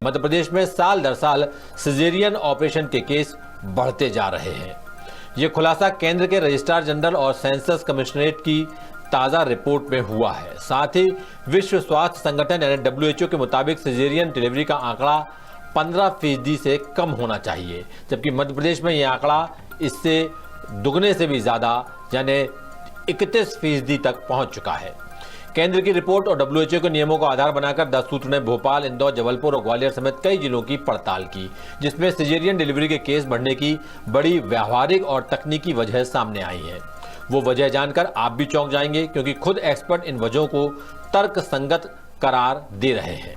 मध्य प्रदेश में साल दर साल सिजेरियन ऑपरेशन के केस बढ़ते जा रहे हैं। ये खुलासा केंद्र के रजिस्ट्रार जनरल और सेंसस कमिश्नरेट की ताजा रिपोर्ट में हुआ है। साथ ही विश्व स्वास्थ्य संगठन यानी WHO के मुताबिक सिजेरियन डिलीवरी का आंकड़ा 15% से कम होना चाहिए, जबकि मध्य प्रदेश में यह आंकड़ा इससे दुगने से भी ज्यादा यानी 31% तक पहुंच चुका है। केंद्र की रिपोर्ट और WHO के नियमों को आधार बनाकर 10 सूत्र ने भोपाल, इंदौर, जबलपुर और ग्वालियर समेत कई जिलों की पड़ताल की, जिसमें सिजेरियन डिलीवरी के केस बढ़ने की बड़ी व्यावहारिक और तकनीकी वजह सामने आई है। वो वजह जानकर आप भी चौंक जाएंगे, क्योंकि खुद एक्सपर्ट इन वजहों को तर्क संगत करार दे रहे हैं।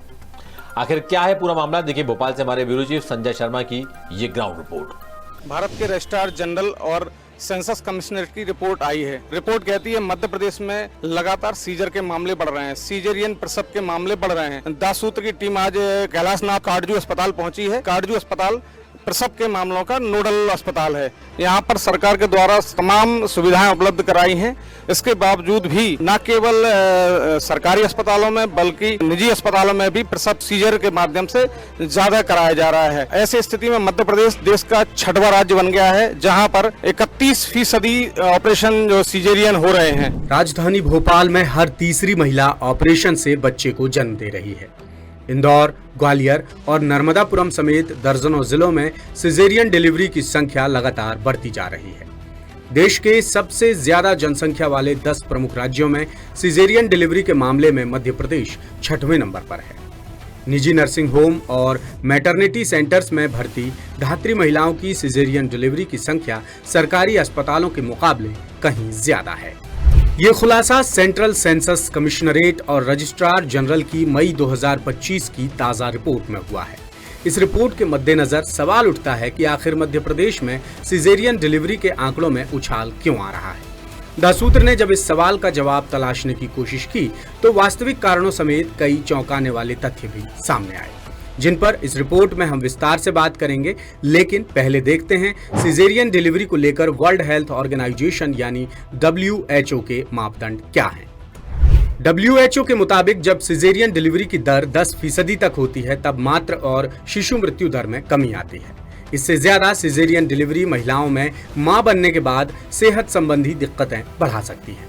आखिर क्या है पूरा मामला, देखिए भोपाल से हमारे ब्यूरो चीफ संजय शर्मा की ये ग्राउंड रिपोर्ट। भारत के रजिस्ट्रार जनरल और सेंसस कमिश्नरेट की रिपोर्ट आई है। रिपोर्ट कहती है मध्य प्रदेश में लगातार सीजर के मामले बढ़ रहे हैं, सीजरियन प्रसव के मामले बढ़ रहे हैं। 10 सूत्र की टीम आज कैलाशनाथ काटजू अस्पताल पहुंची है। काटजू अस्पताल प्रसव के मामलों का नोडल अस्पताल है। यहाँ पर सरकार के द्वारा तमाम सुविधाएं उपलब्ध कराई हैं। इसके बावजूद भी न केवल सरकारी अस्पतालों में बल्कि निजी अस्पतालों में भी प्रसव सीजर के माध्यम से ज्यादा कराया जा रहा है। ऐसी स्थिति में मध्य प्रदेश देश का 6वां राज्य बन गया है, जहाँ पर 31% ऑपरेशन जो सीजरियन हो रहे हैं। राजधानी भोपाल में हर तीसरी महिला ऑपरेशन से बच्चे को जन्म दे रही है। इंदौर, ग्वालियर और नर्मदापुरम समेत दर्जनों जिलों में सिजेरियन डिलीवरी की संख्या लगातार बढ़ती जा रही है। देश के सबसे ज्यादा जनसंख्या वाले 10 प्रमुख राज्यों में सिजेरियन डिलीवरी के मामले में मध्य प्रदेश 6वें नंबर पर है। निजी नर्सिंग होम और मैटरनिटी सेंटर्स में भर्ती धात्री महिलाओं की सिजेरियन डिलीवरी की संख्या सरकारी अस्पतालों के मुकाबले कहीं ज्यादा है। ये खुलासा सेंट्रल सेंसस कमिश्नरेट और रजिस्ट्रार जनरल की मई 2025 की ताज़ा रिपोर्ट में हुआ है। इस रिपोर्ट के मद्देनजर सवाल उठता है कि आखिर मध्य प्रदेश में सिजेरियन डिलीवरी के आंकड़ों में उछाल क्यों आ रहा है। द सूत्र ने जब इस सवाल का जवाब तलाशने की कोशिश की तो वास्तविक कारणों समेत कई चौंकाने वाले तथ्य भी सामने आए, जिन पर इस रिपोर्ट में हम विस्तार से बात करेंगे। लेकिन पहले देखते हैं सिजेरियन डिलीवरी को लेकर वर्ल्ड हेल्थ ऑर्गेनाइजेशन यानी WHO के मापदंड क्या हैं। WHO के मुताबिक जब सिजेरियन डिलीवरी की दर 10% तक होती है तब मातृ और शिशु मृत्यु दर में कमी आती है। इससे ज्यादा सिजेरियन डिलीवरी महिलाओं में मां बनने के बाद सेहत संबंधी दिक्कतें बढ़ा सकती है।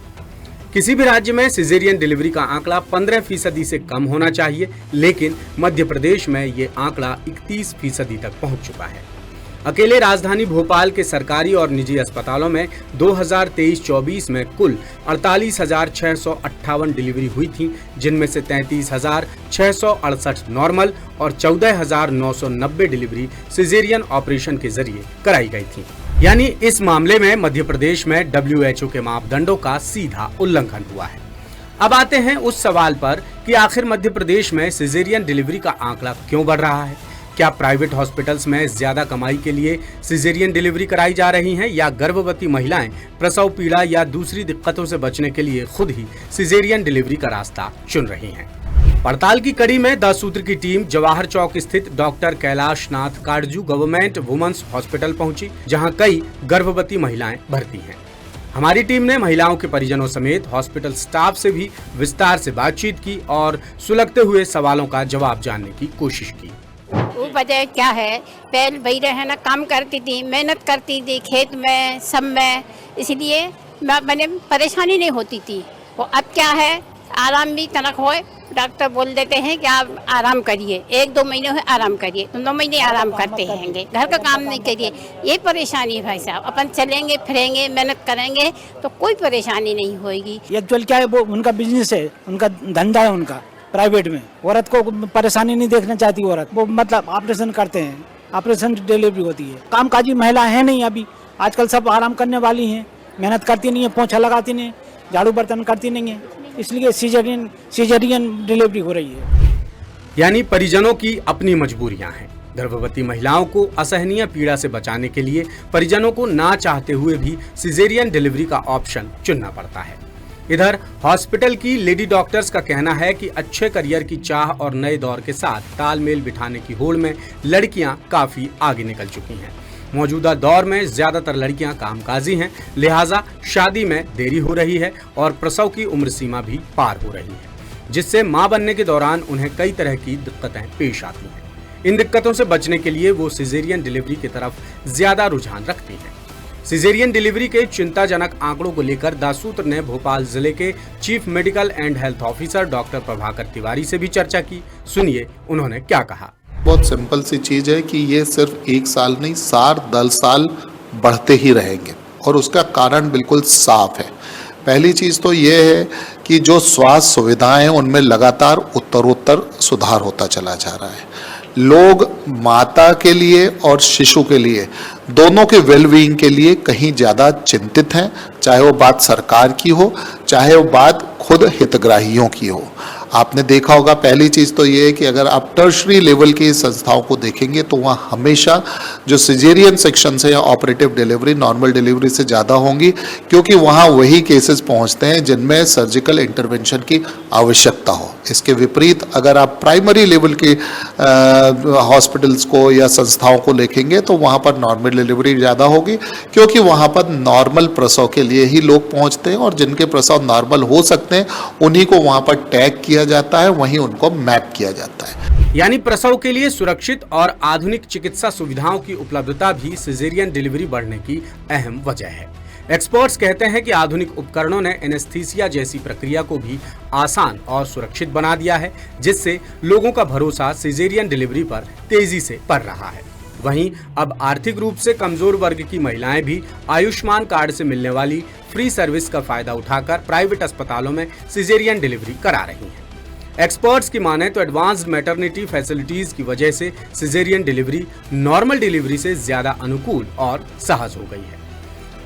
किसी भी राज्य में सिजेरियन डिलीवरी का आंकड़ा 15% से कम होना चाहिए, लेकिन मध्य प्रदेश में ये आंकड़ा 31% तक पहुंच चुका है। अकेले राजधानी भोपाल के सरकारी और निजी अस्पतालों में 2023-24 में कुल 48,658 डिलीवरी हुई थी, जिनमें से 33,668 नॉर्मल और 14,990 डिलीवरी सिजेरियन ऑपरेशन के जरिए कराई गई थी। यानी इस मामले में मध्य प्रदेश में WHO के मापदंडों का सीधा उल्लंघन हुआ है। अब आते हैं उस सवाल पर कि आखिर मध्य प्रदेश में सिजेरियन डिलीवरी का आंकड़ा क्यों बढ़ रहा है। क्या प्राइवेट हॉस्पिटल्स में ज्यादा कमाई के लिए सिजेरियन डिलीवरी कराई जा रही हैं, या गर्भवती महिलाएं प्रसव पीड़ा या दूसरी दिक्कतों से बचने के लिए खुद ही सिजेरियन डिलीवरी का रास्ता चुन रही हैं। पड़ताल की कड़ी में 10 सूत्र की टीम जवाहर चौक स्थित doctor Kailashnath Katju government women's hospital पहुंची, जहां कई गर्भवती महिलाएं भर्ती हैं। हमारी टीम ने महिलाओं के परिजनों समेत हॉस्पिटल स्टाफ से भी विस्तार से बातचीत की और सुलगते हुए सवालों का जवाब जानने की कोशिश की। वो वजह क्या है, पहले वही रहे ना, काम करती थी, मेहनत करती थी खेत में सब में, इसलिए मैंने परेशानी नहीं होती थी। वो अब क्या है, आराम भी तनक हो, डॉक्टर बोल देते हैं कि आप आराम करिए, 1-2 महीने हुए आराम करिए, तो 2 महीने आराम करते रहेंगे, घर का काम नहीं करिए। ये परेशानी है भाई साहब, अपन चलेंगे फिरेंगे मेहनत करेंगे तो कोई परेशानी नहीं होगी। एक्चुअल क्या है, वो उनका बिजनेस है, उनका धंधा है, उनका प्राइवेट में औरत को परेशानी नहीं देखना चाहती औरत, वो मतलब ऑपरेशन करते हैं, ऑपरेशन डिलीवरी होती है। कामकाजी महिला है नहीं अभी, आजकल सब आराम करने वाली हैं, मेहनत करती नहीं है, पोंछा लगाती नहीं, झाड़ू बर्तन करती नहीं है, इसलिए सीजरियन डिलीवरी हो रही है। यानी परिजनों की अपनी मजबूरियां हैं। गर्भवती महिलाओं को असहनीय पीड़ा से बचाने के लिए परिजनों को ना चाहते हुए भी सिजेरियन डिलीवरी का ऑप्शन चुनना पड़ता है। इधर हॉस्पिटल की लेडी डॉक्टर्स का कहना है कि अच्छे करियर की चाह और नए दौर के साथ तालमेल बिठाने की होड़ में लड़कियां काफी आगे निकल चुकी हैं। मौजूदा दौर में ज्यादातर लड़कियां कामकाजी हैं, लिहाजा शादी में देरी हो रही है और प्रसव की उम्र सीमा भी पार हो रही है, जिससे मां बनने के दौरान उन्हें कई तरह की दिक्कतें पेश आती हैं। इन दिक्कतों से बचने के लिए वो सिजेरियन डिलीवरी की तरफ ज्यादा रुझान रखती हैं। सिजेरियन डिलीवरी के चिंताजनक आंकड़ों को लेकर दासूत्र ने भोपाल जिले के chief medical and health officer doctor Prabhakar Tiwari से भी चर्चा की। सुनिए उन्होंने क्या कहा। बहुत सिंपल सी चीज़ है कि ये सिर्फ 1 साल नहीं 7-10 साल बढ़ते ही रहेंगे और उसका कारण बिल्कुल साफ है। पहली चीज़ तो ये है कि जो स्वास्थ्य सुविधाएं हैं उनमें लगातार उत्तरोत्तर सुधार होता चला जा रहा है। लोग माता के लिए और शिशु के लिए दोनों के वेलबीइंग के लिए कहीं ज़्यादा चिंतित हैं, चाहे वो बात सरकार की हो चाहे वो बात खुद हितग्राहियों की हो। आपने देखा होगा, पहली चीज़ तो ये है कि अगर आप टर्शरी लेवल की संस्थाओं को देखेंगे तो वहाँ हमेशा जो सिजेरियन सेक्शन से या ऑपरेटिव डिलीवरी नॉर्मल डिलीवरी से ज़्यादा होंगी, क्योंकि वहाँ वही केसेस पहुँचते हैं जिनमें सर्जिकल इंटरवेंशन की आवश्यकता हो। इसके विपरीत अगर आप प्राइमरी लेवल के हॉस्पिटल्स को या संस्थाओं को देखेंगे तो वहाँ पर नॉर्मल डिलीवरी ज़्यादा होगी, क्योंकि वहाँ पर नॉर्मल प्रसव के लिए ही लोग पहुँचते हैं और जिनके प्रसव नॉर्मल हो सकते हैं उन्हीं को वहाँ पर टैग किया जाता है, वहीं उनको मैप किया जाता है। यानी प्रसव के लिए सुरक्षित और आधुनिक चिकित्सा सुविधाओं की उपलब्धता भी सिजेरियन डिलीवरी बढ़ने की अहम वजह है। एक्सपर्ट्स कहते हैं कि आधुनिक उपकरणों ने एनेस्थीसिया जैसी प्रक्रिया को भी आसान और सुरक्षित बना दिया है, जिससे लोगों का भरोसा सिजेरियन डिलीवरी पर तेजी से बढ़ रहा है। वहीं अब आर्थिक रूप से कमजोर वर्ग की महिलाएं भी आयुष्मान कार्ड से मिलने वाली फ्री सर्विस का फायदा उठाकर प्राइवेट अस्पतालों में सिजेरियन डिलीवरी करा रही हैं। एक्सपर्ट्स की माने तो एडवांस्ड मैटरनिटी फैसिलिटीज की वजह से सिजेरियन डिलीवरी नॉर्मल डिलीवरी से ज्यादा अनुकूल और सहज हो गई है।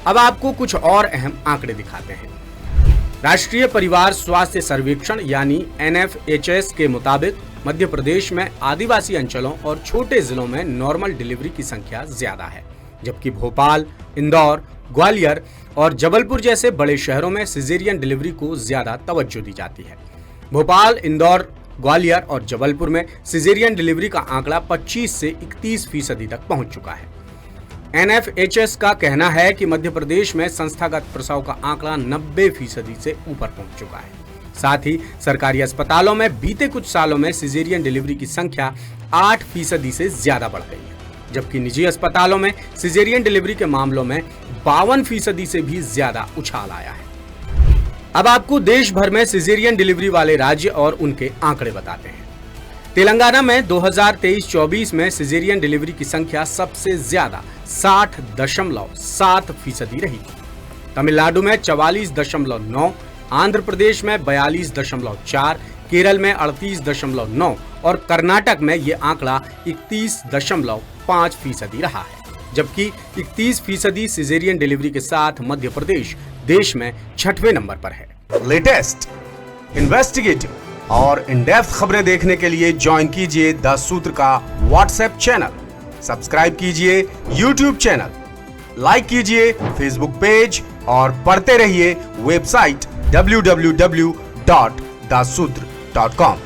अब आपको कुछ और अहम आंकड़े दिखाते हैं। राष्ट्रीय परिवार स्वास्थ्य सर्वेक्षण यानी NFHS के मुताबिक मध्य प्रदेश में आदिवासी अंचलों और छोटे जिलों में नॉर्मल डिलीवरी की संख्या ज्यादा है, जबकि भोपाल, इंदौर, ग्वालियर और जबलपुर जैसे बड़े शहरों में सिजेरियन डिलीवरी को ज्यादा तवज्जो दी जाती है। भोपाल, इंदौर, ग्वालियर और जबलपुर में सिजेरियन डिलीवरी का आंकड़ा 25 से 31% तक पहुंच चुका है। NFHS का कहना है कि मध्य प्रदेश में संस्थागत प्रसव का आंकड़ा 90% से ऊपर पहुंच चुका है। साथ ही सरकारी अस्पतालों में बीते कुछ सालों में सिजेरियन डिलीवरी की संख्या 8% से ज्यादा बढ़ गई है, जबकि निजी अस्पतालों में सिजेरियन डिलीवरी के मामलों में 52% से भी ज्यादा उछाल आया है। अब आपको देश भर में सिजेरियन डिलीवरी वाले राज्य और उनके आंकड़े बताते हैं। तेलंगाना में 2023-24 में सिजेरियन डिलीवरी की संख्या सबसे ज्यादा 60.7% रही। तमिलनाडु में 44.9, आंध्र प्रदेश में 42.4, केरल में 38.9 और कर्नाटक में ये आंकड़ा 31.5% रहा है, जबकि 31% सिजेरियन डिलीवरी के साथ मध्य प्रदेश देश में 6वें नंबर पर है। लेटेस्ट, इन्वेस्टिगेटिव और इन डेप्थ खबरें देखने के लिए ज्वाइन कीजिए द सूत्र का व्हाट्सएप चैनल, सब्सक्राइब कीजिए यूट्यूब चैनल, लाइक कीजिए फेसबुक पेज और पढ़ते रहिए वेबसाइट www.dasudr.com।